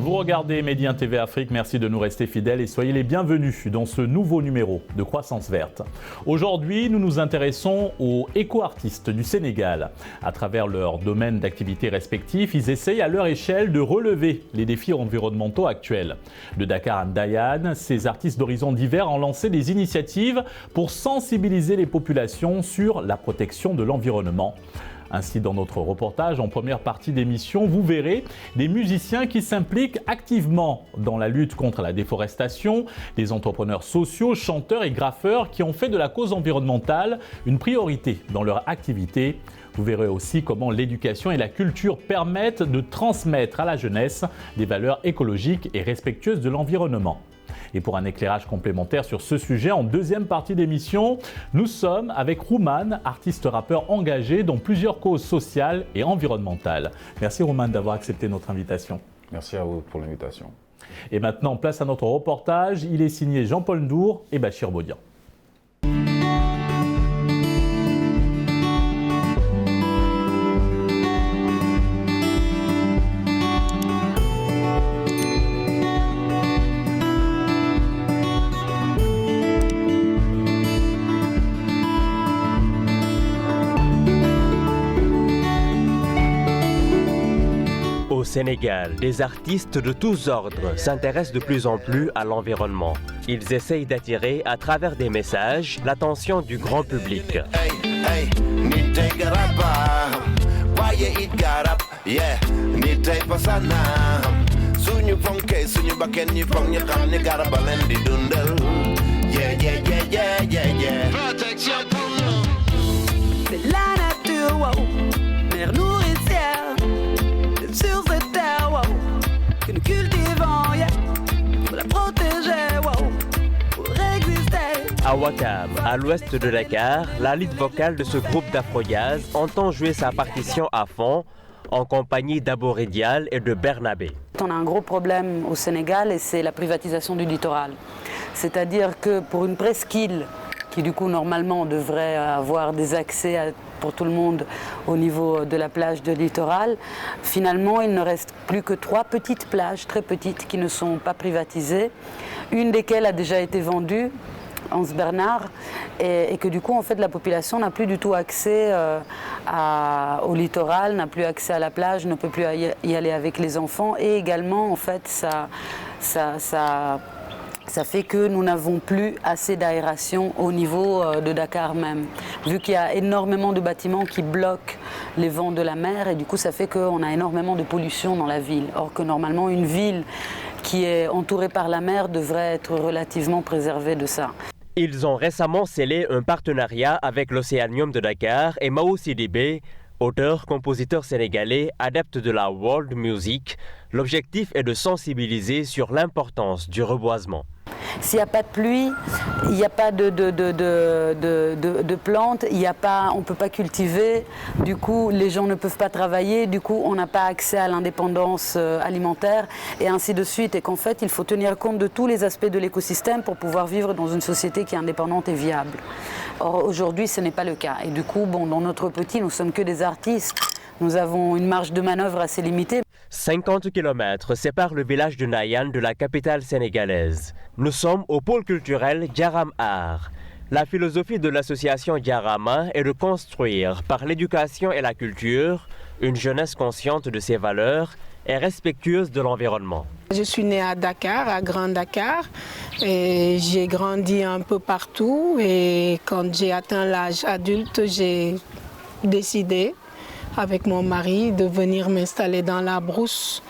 Vous regardez Medi 1 TV Afrique, merci de nous rester fidèles et soyez les bienvenus dans ce nouveau numéro de Croissance Verte. Aujourd'hui, nous nous intéressons aux éco-artistes du Sénégal. À travers leurs domaines d'activité respectifs, ils essayent à leur échelle de relever les défis environnementaux actuels. De Dakar à Ndayane, ces artistes d'horizons divers ont lancé des initiatives pour sensibiliser les populations sur la protection de l'environnement. Ainsi, dans notre reportage, en première partie d'émission, vous verrez des musiciens qui s'impliquent activement dans la lutte contre la déforestation, des entrepreneurs sociaux, chanteurs et graffeurs qui ont fait de la cause environnementale une priorité dans leur activité. Vous verrez aussi comment l'éducation et la culture permettent de transmettre à la jeunesse des valeurs écologiques et respectueuses de l'environnement. Et pour un éclairage complémentaire sur ce sujet, en deuxième partie d'émission, nous sommes avec Rouman, artiste-rappeur engagé dans plusieurs causes sociales et environnementales. Merci Rouman d'avoir accepté notre invitation. Merci à vous pour l'invitation. Et maintenant, place à notre reportage. Il est signé Jean-Paul Ndour et Bachir Bodian. Au Sénégal, des artistes de tous ordres s'intéressent de plus en plus à l'environnement. Ils essayent d'attirer, à travers des messages, l'attention du grand public. C'est la nature, wow, mère nourricière. Sur cette terre, wow, que nous cultivons, yeah, pour la protéger, wow, pour exister. À Ouakam, à l'ouest de Dakar, la lead vocale de ce groupe d'Afro-Jazz entend jouer sa partition à fond en compagnie d'Aboré Dial et de Bernabé. On a un gros problème au Sénégal et c'est la privatisation du littoral. C'est-à-dire que pour une presqu'île qui du coup normalement devrait avoir des accès pour tout le monde au niveau de la plage de littoral, finalement il ne reste plus que 3 petites plages très petites qui ne sont pas privatisées, une desquelles a déjà été vendue, Hans Bernard, et que du coup en fait la population n'a plus du tout accès au littoral, n'a plus accès à la plage, ne peut plus y aller avec les enfants, et également en fait ça fait que nous n'avons plus assez d'aération au niveau de Dakar même, vu qu'il y a énormément de bâtiments qui bloquent les vents de la mer, et du coup ça fait qu'on a énormément de pollution dans la ville, or que normalement une ville qui est entourée par la mer devrait être relativement préservée de ça. Ils ont récemment scellé un partenariat avec l'Océanium de Dakar et Mao Sidibé, auteur-compositeur sénégalais, adepte de la world music. L'objectif est de sensibiliser sur l'importance du reboisement. S'il n'y a pas de pluie, il n'y a pas de plantes, on ne peut pas cultiver, du coup les gens ne peuvent pas travailler, du coup on n'a pas accès à l'indépendance alimentaire et ainsi de suite. Et qu'en fait il faut tenir compte de tous les aspects de l'écosystème pour pouvoir vivre dans une société qui est indépendante et viable. Or aujourd'hui ce n'est pas le cas. Et du coup dans notre petit, nous ne sommes que des artistes, nous avons une marge de manœuvre assez limitée. 50 km séparent le village de Ndayane de la capitale sénégalaise. Nous sommes au pôle culturel Djaram Art. La philosophie de l'association Djarama est de construire, par l'éducation et la culture, une jeunesse consciente de ses valeurs et respectueuse de l'environnement. Je suis née à Dakar, à Grand Dakar, et j'ai grandi un peu partout. Et quand j'ai atteint l'âge adulte, j'ai décidé avec mon mari de venir m'installer dans la brousse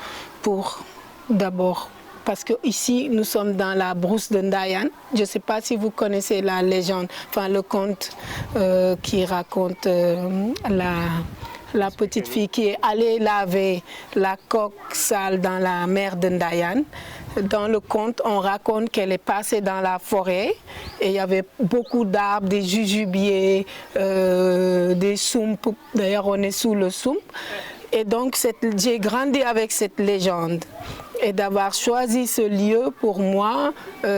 pour d'abord, parce qu'ici nous sommes dans la brousse de Ndayane. Je ne sais pas si vous connaissez la légende, enfin le conte qui raconte la petite fille qui est allée laver la coque sale dans la mer de Ndayane. Dans le conte, on raconte qu'elle est passée dans la forêt et il y avait beaucoup d'arbres, des jujubiers, des soumps. D'ailleurs, on est sous le soump. Et donc, j'ai grandi avec cette légende. Et d'avoir choisi ce lieu, pour moi,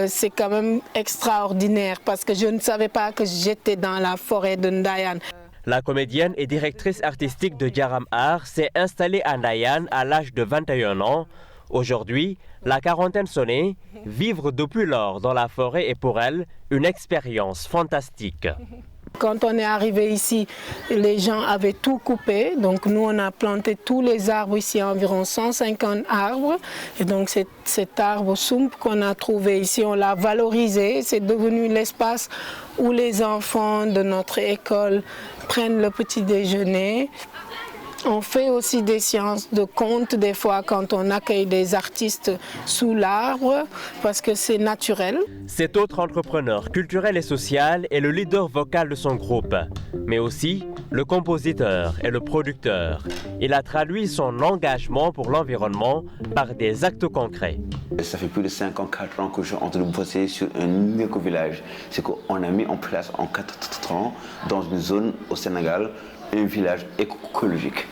c'est quand même extraordinaire parce que je ne savais pas que j'étais dans la forêt de Ndayane. La comédienne et directrice artistique de Djaram Art s'est installée à Ndayane à l'âge de 21 ans. Aujourd'hui, la quarantaine sonnée, vivre depuis lors dans la forêt est pour elle une expérience fantastique. Quand on est arrivé ici, les gens avaient tout coupé. Donc nous, on a planté tous les arbres ici, environ 150 arbres. Et donc cet arbre soump qu'on a trouvé ici, on l'a valorisé. C'est devenu l'espace où les enfants de notre école prennent le petit déjeuner. On fait aussi des séances de contes des fois quand on accueille des artistes sous l'arbre parce que c'est naturel. Cet autre entrepreneur culturel et social est le leader vocal de son groupe, mais aussi le compositeur et le producteur. Il a traduit son engagement pour l'environnement par des actes concrets. Ça fait plus de 5 ans, 4 ans que je suis en train de bosser sur un éco-village. C'est qu'on a mis en place en 4 ans, dans une zone au Sénégal, un village écologique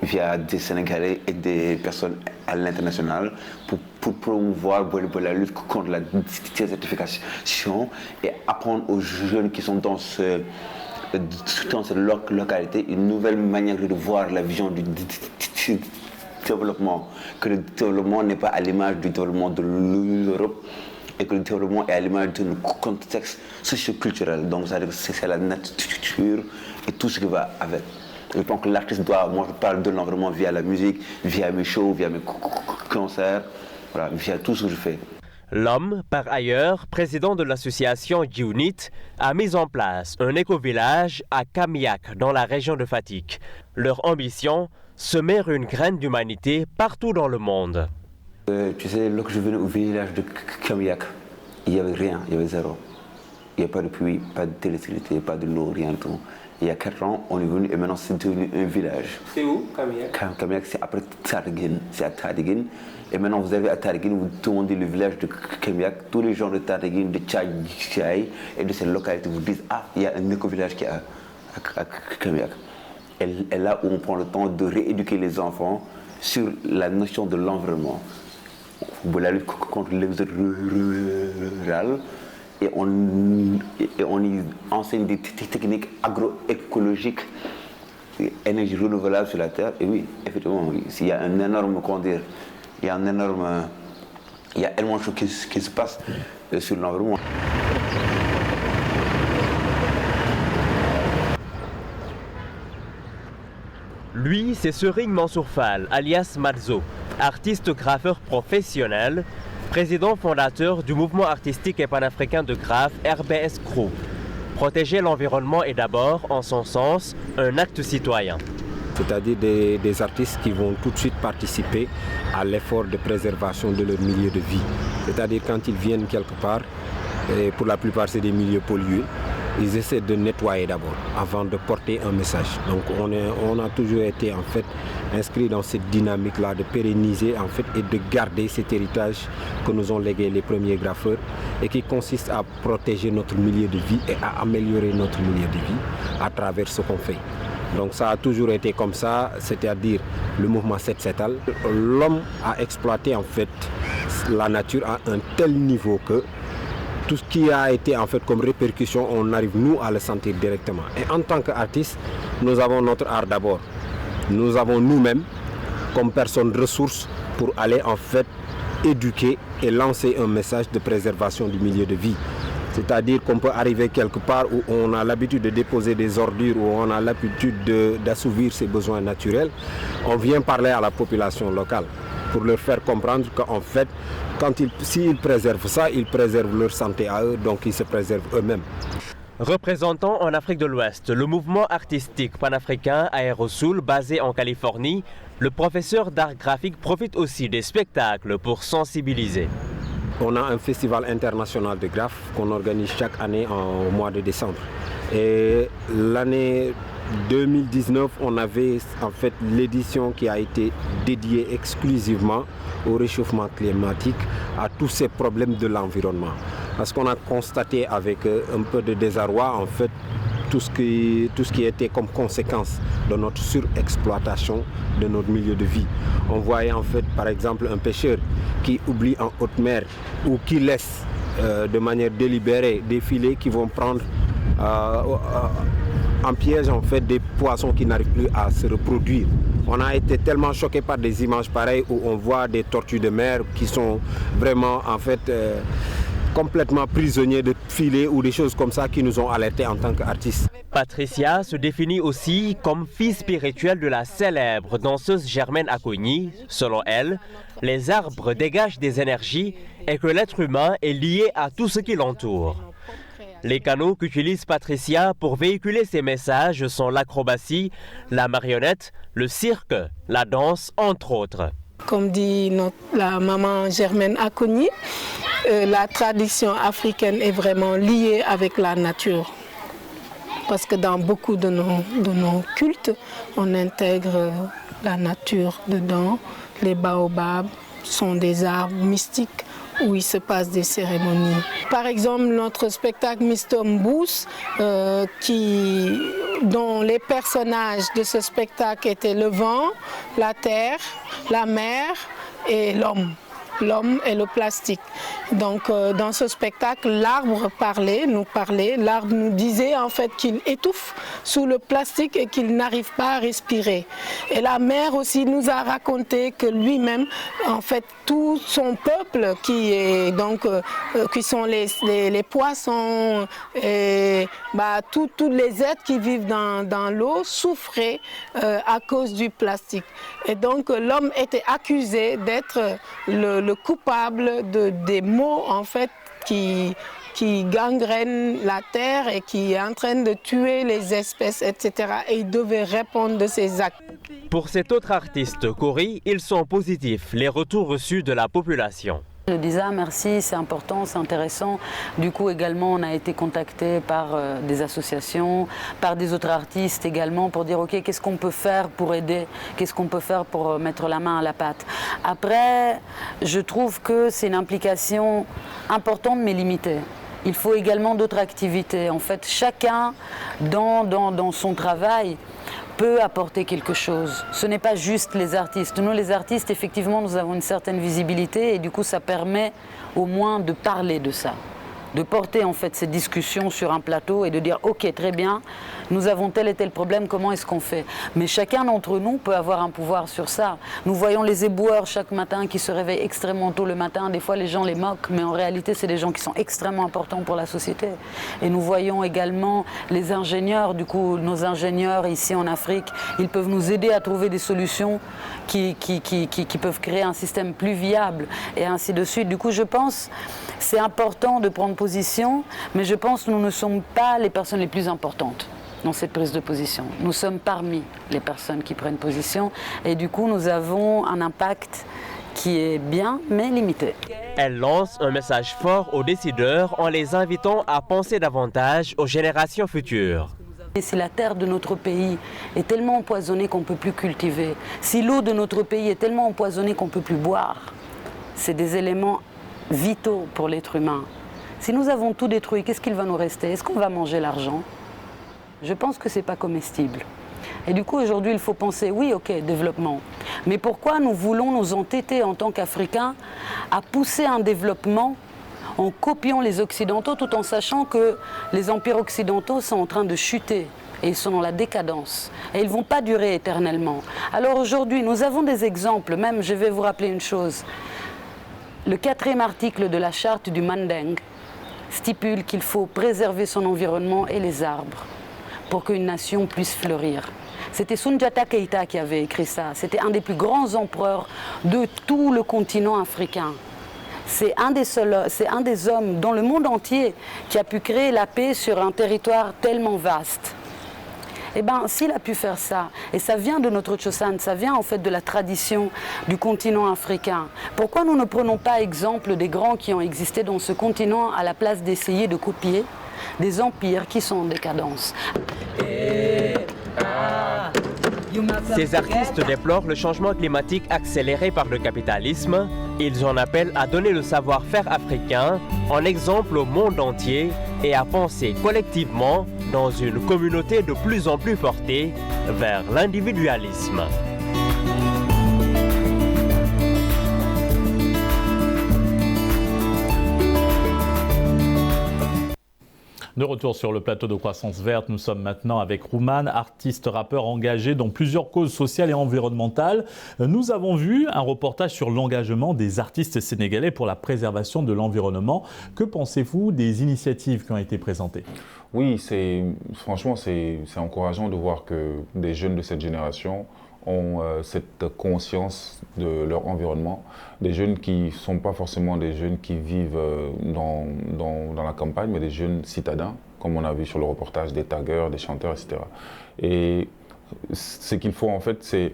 via des Sénégalais et des personnes à l'international pour promouvoir la lutte contre la désertification et apprendre aux jeunes qui sont dans cette localité une nouvelle manière de voir la vision du développement. Que le développement n'est pas à l'image du développement de l'Europe et que le développement est à l'image d'un contexte socio-culturel. Donc c'est la nature et tout ce qui va avec. Je pense que l'artiste doit, moi je parle de l'environnement via la musique, via mes shows, via mes concerts, voilà, via tout ce que je fais. L'homme, par ailleurs, président de l'association Unit, a mis en place un éco-village à Kamiak, dans la région de Fatick. Leur ambition, semer une graine d'humanité partout dans le monde. Tu sais, lorsque je venais au village de Kamiak, il n'y avait rien, il y avait zéro. Il n'y a pas de pluie, pas d'électricité, pas de l'eau, rien du tout. Il y a 4 ans, on est venu et maintenant c'est devenu un village. C'est où, Kamiak? Kamiak, c'est après Tataguine. C'est à Tataguine. Et maintenant, vous arrivez à Tataguine, vous demandez le village de Kamiak. Tous les gens de Tataguine, de Tchaï et de ces localités vous disent ah, il y a un éco-village qui est à Kamiak. Et là où on prend le temps de rééduquer les enfants sur la notion de l'environnement. Pour la lutte contre l'exode rural. Et on y enseigne des techniques agroécologiques, énergie renouvelable sur la terre. Et oui, effectivement, il y a un énorme, comment dire, il y a énormément de choses qui se passent sur l'environnement. Lui, c'est Serigne Mansour Fall, alias Madzo, artiste graffeur professionnel, président fondateur du mouvement artistique et panafricain de graphe RBS Crew. Protéger l'environnement est d'abord, en son sens, un acte citoyen. C'est-à-dire des artistes qui vont tout de suite participer à l'effort de préservation de leur milieu de vie. C'est-à-dire quand ils viennent quelque part, et pour la plupart c'est des milieux pollués, ils essaient de nettoyer d'abord avant de porter un message. Donc on a toujours été en fait inscrit dans cette dynamique-là de pérenniser en fait et de garder cet héritage que nous ont légué les premiers graffeurs et qui consiste à protéger notre milieu de vie et à améliorer notre milieu de vie à travers ce qu'on fait. Donc ça a toujours été comme ça, c'est-à-dire le mouvement Set-Setal. L'homme a exploité en fait la nature à un tel niveau que tout ce qui a été en fait comme répercussion, on arrive nous à le sentir directement. Et en tant qu'artiste, nous avons notre art d'abord. Nous avons nous-mêmes comme personnes ressources pour aller en fait éduquer et lancer un message de préservation du milieu de vie. C'est-à-dire qu'on peut arriver quelque part où on a l'habitude de déposer des ordures, où on a l'habitude d'assouvir ses besoins naturels. On vient parler à la population locale pour leur faire comprendre qu'en fait, s'ils préservent ça, ils préservent leur santé à eux, donc ils se préservent eux-mêmes. Représentant en Afrique de l'Ouest le mouvement artistique panafricain Aérosoul basé en Californie, le professeur d'art graphique profite aussi des spectacles pour sensibiliser. On a un festival international de graphes qu'on organise chaque année au mois de décembre. Et l'année 2019, on avait en fait l'édition qui a été dédiée exclusivement au réchauffement climatique, à tous ces problèmes de l'environnement. Parce qu'on a constaté avec un peu de désarroi en fait tout ce qui était comme conséquence de notre surexploitation de notre milieu de vie. On voyait en fait par exemple un pêcheur qui oublie en haute mer ou qui laisse de manière délibérée des filets qui vont prendre en piège en fait des poissons qui n'arrivent plus à se reproduire. On a été tellement choqués par des images pareilles où on voit des tortues de mer qui sont vraiment en fait complètement prisonniers de filets ou des choses comme ça qui nous ont alertés en tant qu'artistes. Patricia se définit aussi comme fille spirituelle de la célèbre danseuse Germaine Acogny. Selon elle, les arbres dégagent des énergies et que l'être humain est lié à tout ce qui l'entoure. Les canaux qu'utilise Patricia pour véhiculer ses messages sont l'acrobatie, la marionnette, le cirque, la danse, entre autres. Comme dit la maman Germaine Acogny, la tradition africaine est vraiment liée avec la nature. Parce que dans beaucoup de nos cultes, on intègre la nature dedans. Les baobabs sont des arbres mystiques où il se passe des cérémonies. Par exemple, notre spectacle Mistombous, dont les personnages de ce spectacle étaient le vent, la terre, la mer et l'homme et le plastique. Donc dans ce spectacle, l'arbre l'arbre nous disait en fait qu'il étouffe sous le plastique et qu'il n'arrive pas à respirer. Et la mer aussi nous a raconté que lui-même, en fait, tout son peuple qui sont les poissons et tous les êtres qui vivent dans l'eau souffraient à cause du plastique. Et donc l'homme était accusé d'être le coupable des maux en fait qui gangrènent la terre et qui est en train de tuer les espèces, etc. Et il devait répondre de ses actes. Pour cet autre artiste, Cory, ils sont positifs, les retours reçus de la population. Je disais merci, c'est important, c'est intéressant. Du coup également on a été contacté par des associations, par des autres artistes également pour dire ok, qu'est-ce qu'on peut faire pour aider, qu'est-ce qu'on peut faire pour mettre la main à la pâte. Après, je trouve que c'est une implication importante mais limitée. Il faut également d'autres activités. En fait, chacun dans son travail peut apporter quelque chose. Ce n'est pas juste les artistes. Nous, les artistes, effectivement, nous avons une certaine visibilité et du coup, ça permet au moins de parler de ça. De porter en fait cette discussion sur un plateau et de dire ok, très bien, nous avons tel et tel problème, comment est-ce qu'on fait? Mais chacun d'entre nous peut avoir un pouvoir sur ça. Nous voyons les éboueurs chaque matin qui se réveillent extrêmement tôt le matin. Des fois les gens les moquent, mais en réalité c'est des gens qui sont extrêmement importants pour la société. Et nous voyons également les ingénieurs, du coup nos ingénieurs ici en Afrique, ils peuvent nous aider à trouver des solutions qui peuvent créer un système plus viable et ainsi de suite. Du coup je pense c'est important de prendre position, mais je pense que nous ne sommes pas les personnes les plus importantes dans cette prise de position. Nous sommes parmi les personnes qui prennent position et du coup nous avons un impact qui est bien mais limité. Elle lance un message fort aux décideurs en les invitant à penser davantage aux générations futures. Et si la terre de notre pays est tellement empoisonnée qu'on ne peut plus cultiver, si l'eau de notre pays est tellement empoisonnée qu'on ne peut plus boire, c'est des éléments vitaux pour l'être humain. Si nous avons tout détruit, qu'est-ce qu'il va nous rester? Est-ce qu'on va manger l'argent? Je pense que ce n'est pas comestible. Et du coup, aujourd'hui, il faut penser, oui, ok, développement. Mais pourquoi nous voulons nous entêter en tant qu'Africains à pousser un développement en copiant les Occidentaux tout en sachant que les empires occidentaux sont en train de chuter et ils sont dans la décadence et ils ne vont pas durer éternellement. Alors aujourd'hui, nous avons des exemples, même je vais vous rappeler une chose. Le 4e article de la charte du Manding stipule qu'il faut préserver son environnement et les arbres pour qu'une nation puisse fleurir. C'était Soundiata Keïta qui avait écrit ça. C'était un des plus grands empereurs de tout le continent africain. C'est un des hommes dans le monde entier qui a pu créer la paix sur un territoire tellement vaste. Eh bien, s'il a pu faire ça, et ça vient de notre Chosan, ça vient en fait de la tradition du continent africain, pourquoi nous ne prenons pas exemple des grands qui ont existé dans ce continent à la place d'essayer de copier des empires qui sont en décadence? Ces artistes déplorent le changement climatique accéléré par le capitalisme. Ils en appellent à donner le savoir-faire africain en exemple au monde entier et à penser collectivement dans une communauté de plus en plus portée vers l'individualisme. De retour sur le plateau de Croissance Verte, nous sommes maintenant avec Rouman, artiste rappeur engagé dans plusieurs causes sociales et environnementales. Nous avons vu un reportage sur l'engagement des artistes sénégalais pour la préservation de l'environnement. Que pensez-vous des initiatives qui ont été présentées ? Oui, franchement, c'est encourageant de voir que des jeunes de cette génération ont cette conscience de leur environnement. Des jeunes qui ne sont pas forcément des jeunes qui vivent dans la campagne, mais des jeunes citadins, comme on a vu sur le reportage, des taggeurs, des chanteurs, etc. Et ce qu'il faut en fait, c'est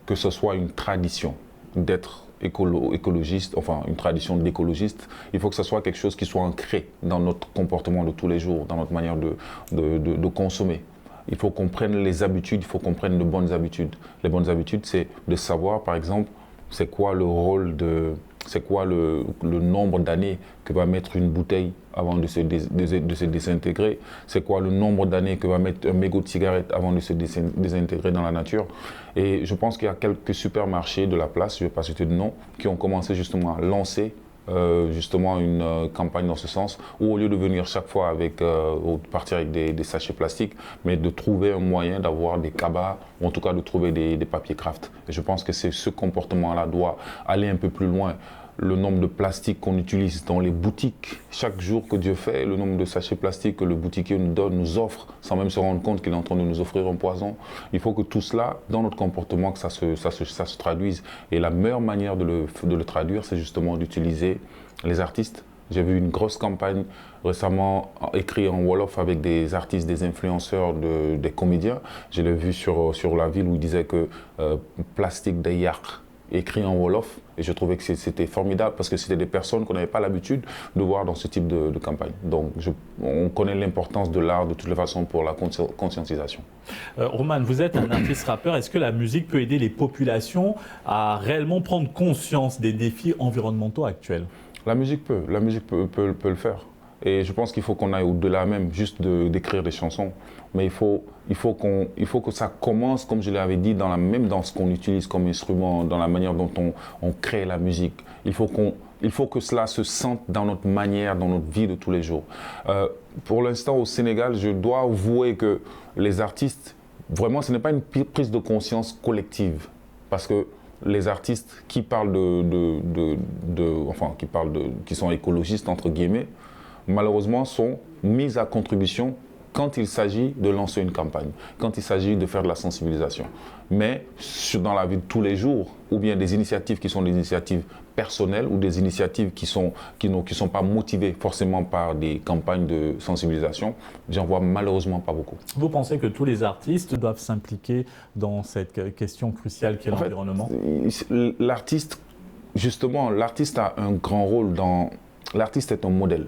que ce soit une tradition d'être écologiste, enfin une tradition d'écologiste. Il faut que ce soit quelque chose qui soit ancré dans notre comportement de tous les jours, dans notre manière de consommer. Il faut qu'on prenne les habitudes, il faut qu'on prenne de bonnes habitudes. Les bonnes habitudes, c'est de savoir, par exemple, c'est quoi le rôle c'est quoi le nombre d'années que va mettre une bouteille avant de se désintégrer. C'est quoi le nombre d'années que va mettre un mégot de cigarette avant de se désintégrer dans la nature. Et je pense qu'il y a quelques supermarchés de la place, je ne vais pas citer de nom, qui ont commencé justement à lancer justement une campagne dans ce sens, où au lieu de venir chaque fois partir avec des sachets plastiques, mais de trouver un moyen d'avoir des cabas, ou en tout cas de trouver des papiers craft. Et je pense que ce comportement-là doit aller un peu plus loin. Le nombre de plastiques qu'on utilise dans les boutiques, chaque jour que Dieu fait, le nombre de sachets plastiques que le boutiquier nous offre, sans même se rendre compte qu'il est en train de nous offrir un poison. Il faut que tout cela, dans notre comportement, que ça se traduise. Et la meilleure manière de le traduire, c'est justement d'utiliser les artistes. J'ai vu une grosse campagne récemment écrite en Wolof avec des artistes, des influenceurs, des comédiens. Je l'ai vu sur la ville où il disait que plastique des yards, écrit en Wolof, et je trouvais que c'était formidable parce que c'était des personnes qu'on n'avait pas l'habitude de voir dans ce type de campagne. Donc on connaît l'importance de l'art de toutes les façons pour la conscientisation. Rouman, vous êtes un artiste rappeur. Est-ce que la musique peut aider les populations à réellement prendre conscience des défis environnementaux actuels ? La musique peut le faire. Et je pense qu'il faut qu'on aille au-delà même, juste d'écrire des chansons. Mais il faut que ça commence, comme je l'avais dit, même dans ce qu'on utilise comme instrument, dans la manière dont on crée la musique. Il faut que cela se sente dans notre manière, dans notre vie de tous les jours. Pour l'instant, au Sénégal, je dois avouer que les artistes, vraiment, ce n'est pas une prise de conscience collective. Parce que les artistes qui parlent qui sont écologistes, entre guillemets, malheureusement, sont mis à contribution quand il s'agit de lancer une campagne, quand il s'agit de faire de la sensibilisation. Mais dans la vie de tous les jours, ou bien des initiatives qui sont des initiatives personnelles ou des initiatives qui ne sont pas motivées forcément par des campagnes de sensibilisation, j'en vois malheureusement pas beaucoup. Vous pensez que tous les artistes doivent s'impliquer dans cette question cruciale qu'est l'environnement ? L'artiste, justement, l'artiste a un grand rôle L'artiste est un modèle.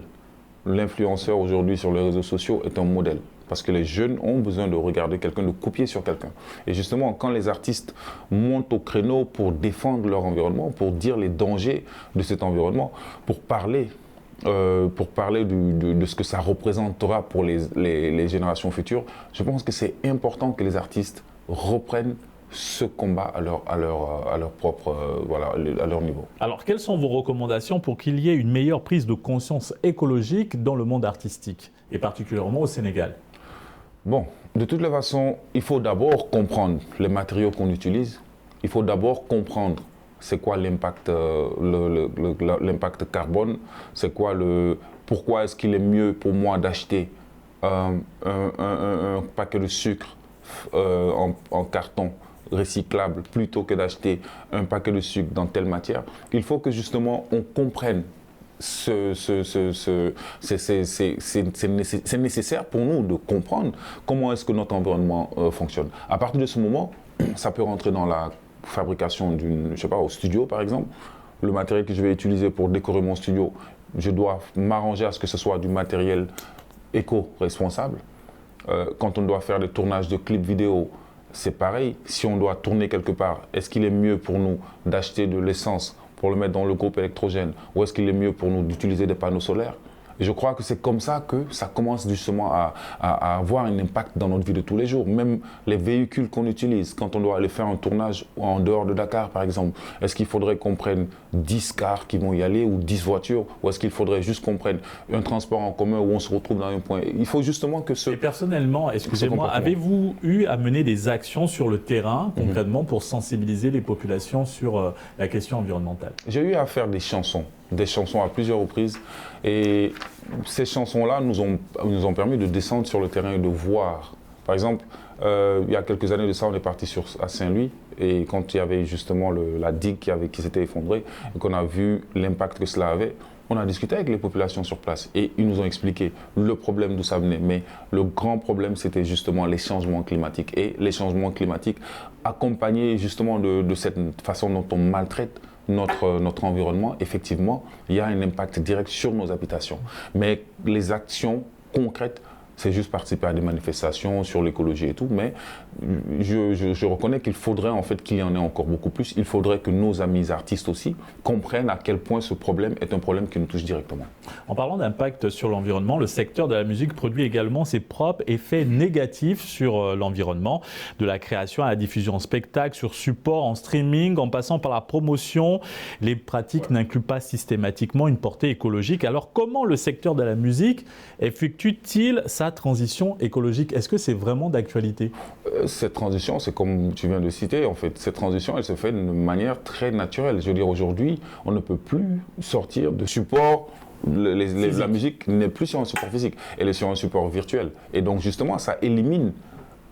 L'influenceur aujourd'hui sur les réseaux sociaux est un modèle. Parce que les jeunes ont besoin de regarder quelqu'un, de copier sur quelqu'un. Et justement, quand les artistes montent au créneau pour défendre leur environnement, pour dire les dangers de cet environnement, pour parler de ce que ça représentera pour les générations futures, je pense que c'est important que les artistes reprennent ce combat à leur propre, à leur niveau. Alors, quelles sont vos recommandations pour qu'il y ait une meilleure prise de conscience écologique dans le monde artistique, et particulièrement au Sénégal ? Bon, de toutes les façons, il faut d'abord comprendre les matériaux qu'on utilise. Il faut d'abord comprendre c'est quoi l'impact carbone, c'est quoi pourquoi est-ce qu'il est mieux pour moi d'acheter un paquet de sucre en carton recyclable plutôt que d'acheter un paquet de sucre dans telle matière. Il faut que justement on comprenne c'est nécessaire pour nous de comprendre comment est-ce que notre environnement fonctionne. À partir de ce moment, ça peut rentrer dans la fabrication au studio par exemple. Le matériel que je vais utiliser pour décorer mon studio, je dois m'arranger à ce que ce soit du matériel éco-responsable. Quand on doit faire des tournages de clips vidéo, c'est pareil. Si on doit tourner quelque part, est-ce qu'il est mieux pour nous d'acheter de l'essence pour le mettre dans le groupe électrogène, ou est-ce qu'il est mieux pour nous d'utiliser des panneaux solaires? Et je crois que c'est comme ça que ça commence justement à avoir un impact dans notre vie de tous les jours. Même les véhicules qu'on utilise, quand on doit aller faire un tournage en dehors de Dakar par exemple, est-ce qu'il faudrait qu'on prenne 10 cars qui vont y aller ou 10 voitures, ou est-ce qu'il faudrait juste qu'on prenne un transport en commun où on se retrouve dans un point? Il faut justement que ce... Et personnellement, excusez-moi, avez-vous eu à mener des actions sur le terrain concrètement pour sensibiliser les populations sur la question environnementale? J'ai eu à faire des chansons à plusieurs reprises, et ces chansons-là nous ont permis de descendre sur le terrain et de voir. Par exemple, il y a quelques années de ça, on est parti à Saint-Louis, et quand il y avait justement la digue qui s'était effondrée, et qu'on a vu l'impact que cela avait, on a discuté avec les populations sur place, et ils nous ont expliqué le problème d'où ça venait. Mais le grand problème, c'était justement les changements climatiques, et les changements climatiques accompagnés justement de cette façon dont on maltraite notre environnement. Effectivement, il y a un impact direct sur nos habitations. Mais les actions concrètes, c'est juste participer à des manifestations sur l'écologie et tout, mais je reconnais qu'il faudrait en fait qu'il y en ait encore beaucoup plus. Il faudrait que nos amis artistes aussi comprennent à quel point ce problème est un problème qui nous touche directement. En parlant d'impact sur l'environnement, le secteur de la musique produit également ses propres effets négatifs sur l'environnement, de la création à la diffusion en spectacle, sur support, en streaming, en passant par la promotion. Les pratiques n'incluent pas systématiquement une portée écologique. Alors comment le secteur de la musique effectue-t-il sa transition écologique? Est-ce que c'est vraiment d'actualité? Cette transition, c'est comme tu viens de citer, en fait. Cette transition, elle se fait d'une manière très naturelle. Je veux dire, aujourd'hui, on ne peut plus sortir de support. La musique n'est plus sur un support physique, elle est sur un support virtuel. Et donc, justement, ça élimine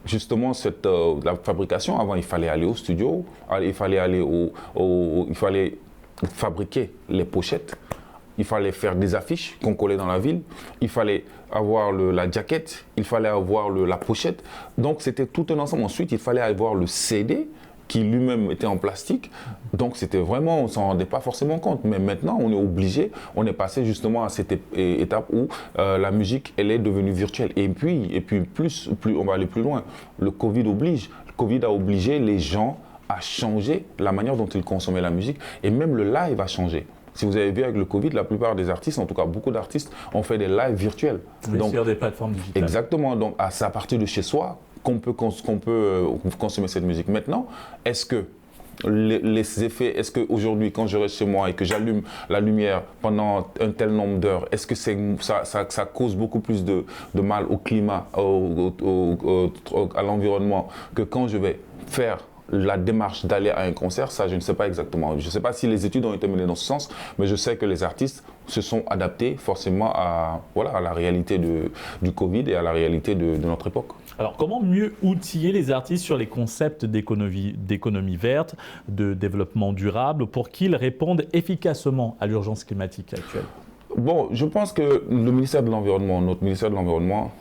justement la fabrication. Avant, il fallait aller au studio, il fallait fabriquer les pochettes. Il fallait faire des affiches qu'on collait dans la ville, il fallait avoir la jaquette, il fallait avoir la pochette. Donc c'était tout un ensemble. Ensuite, il fallait avoir le CD qui lui-même était en plastique. Donc c'était vraiment, on ne s'en rendait pas forcément compte. Mais maintenant, on est obligé, on est passé justement à cette étape où la musique, elle est devenue virtuelle. Et puis plus on va aller plus loin. Le Covid oblige. Le Covid a obligé les gens à changer la manière dont ils consommaient la musique. Et même le live a changé. Si vous avez vu avec le Covid, la plupart des artistes, en tout cas beaucoup d'artistes, ont fait des lives virtuels. Donc, sur des plateformes digitales. Exactement. Donc c'est à partir de chez soi qu'on peut consommer cette musique. Maintenant, est-ce que les effets, est-ce qu'aujourd'hui, quand je reste chez moi et que j'allume la lumière pendant un tel nombre d'heures, est-ce que ça cause beaucoup plus de mal au climat, à l'environnement, que quand je vais faire la démarche d'aller à un concert? Ça, je ne sais pas exactement. Je ne sais pas si les études ont été menées dans ce sens, mais je sais que les artistes se sont adaptés forcément à la réalité du Covid et à la réalité de notre époque. Alors, comment mieux outiller les artistes sur les concepts d'économie verte, de développement durable, pour qu'ils répondent efficacement à l'urgence climatique actuelle? Bon, je pense que le ministère de l'Environnement, notre ministère de l'Environnement,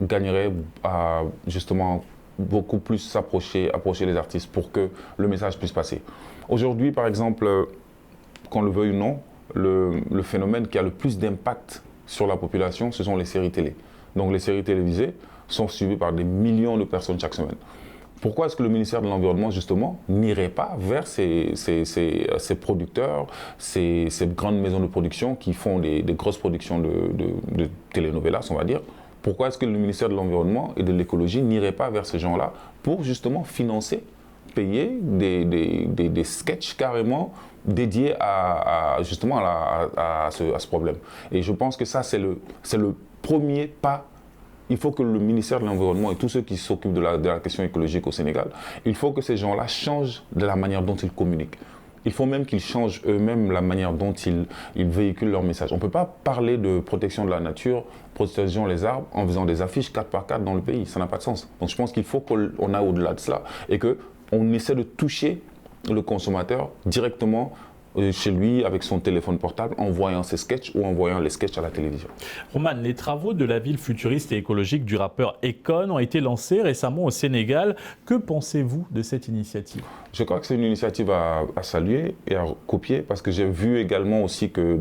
gagnerait à justement beaucoup plus approcher les artistes pour que le message puisse passer. Aujourd'hui, par exemple, qu'on le veuille ou non, le phénomène qui a le plus d'impact sur la population, ce sont les séries télé. Donc les séries télévisées sont suivies par des millions de personnes chaque semaine. Pourquoi est-ce que le ministère de l'Environnement, justement, n'irait pas vers ces producteurs, ces grandes maisons de production qui font des grosses productions de telenovelas, on va dire? Pourquoi est-ce que le ministère de l'Environnement et de l'Écologie n'irait pas vers ces gens-là pour justement financer, payer des sketchs carrément dédiés à ce problème? Et je pense que ça, c'est le premier pas. Il faut que le ministère de l'Environnement et tous ceux qui s'occupent de la question écologique au Sénégal, il faut que ces gens-là changent de la manière dont ils communiquent. Il faut même qu'ils changent eux-mêmes la manière dont ils véhiculent leur message. On ne peut pas parler de protection de la nature, protégeons les arbres, en faisant des affiches 4x4 dans le pays. Ça n'a pas de sens. Donc je pense qu'il faut qu'on aille au-delà de cela et qu'on essaie de toucher le consommateur directement chez lui avec son téléphone portable en voyant ses sketchs ou en voyant les sketchs à la télévision. Roman, les travaux de la ville futuriste et écologique du rappeur Akon ont été lancés récemment au Sénégal. Que pensez-vous de cette initiative? Je crois que c'est une initiative à saluer et à copier parce que j'ai vu également aussi que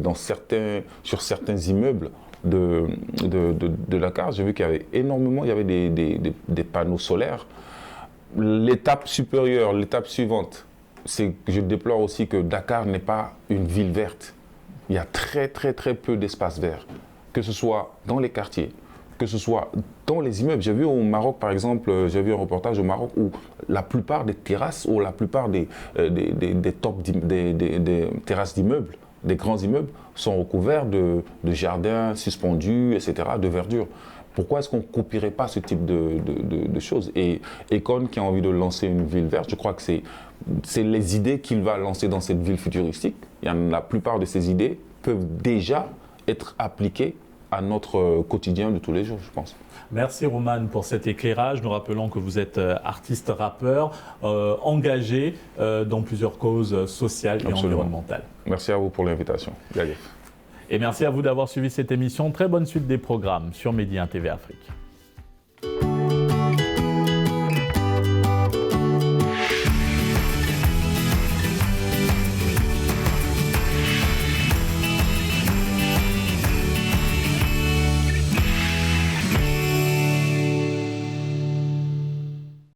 sur certains immeubles de Dakar, j'ai vu qu'il y avait énormément, il y avait des panneaux solaires. L'étape supérieure, l'étape suivante, c'est que je déplore aussi que Dakar n'est pas une ville verte. Il y a très très très peu d'espaces verts. que ce soit dans les quartiers, que ce soit dans les immeubles. J'ai vu au Maroc, par exemple, j'ai vu un reportage au Maroc où la plupart des terrasses ou la plupart des terrasses d'immeubles, des grands immeubles, sont recouverts de jardins suspendus, etc., de verdure. Pourquoi est-ce qu'on ne copierait pas ce type de choses? Et Akon, qui a envie de lancer une ville verte, je crois que c'est les idées qu'il va lancer dans cette ville futuristique. La plupart de ces idées peuvent déjà être appliquées à notre quotidien de tous les jours, je pense. Merci Roman pour cet éclairage. Nous rappelons que vous êtes artiste rappeur, engagé dans plusieurs causes sociales et environnementales. Merci à vous pour l'invitation. Et merci à vous d'avoir suivi cette émission. Très bonne suite des programmes sur Média TV Afrique.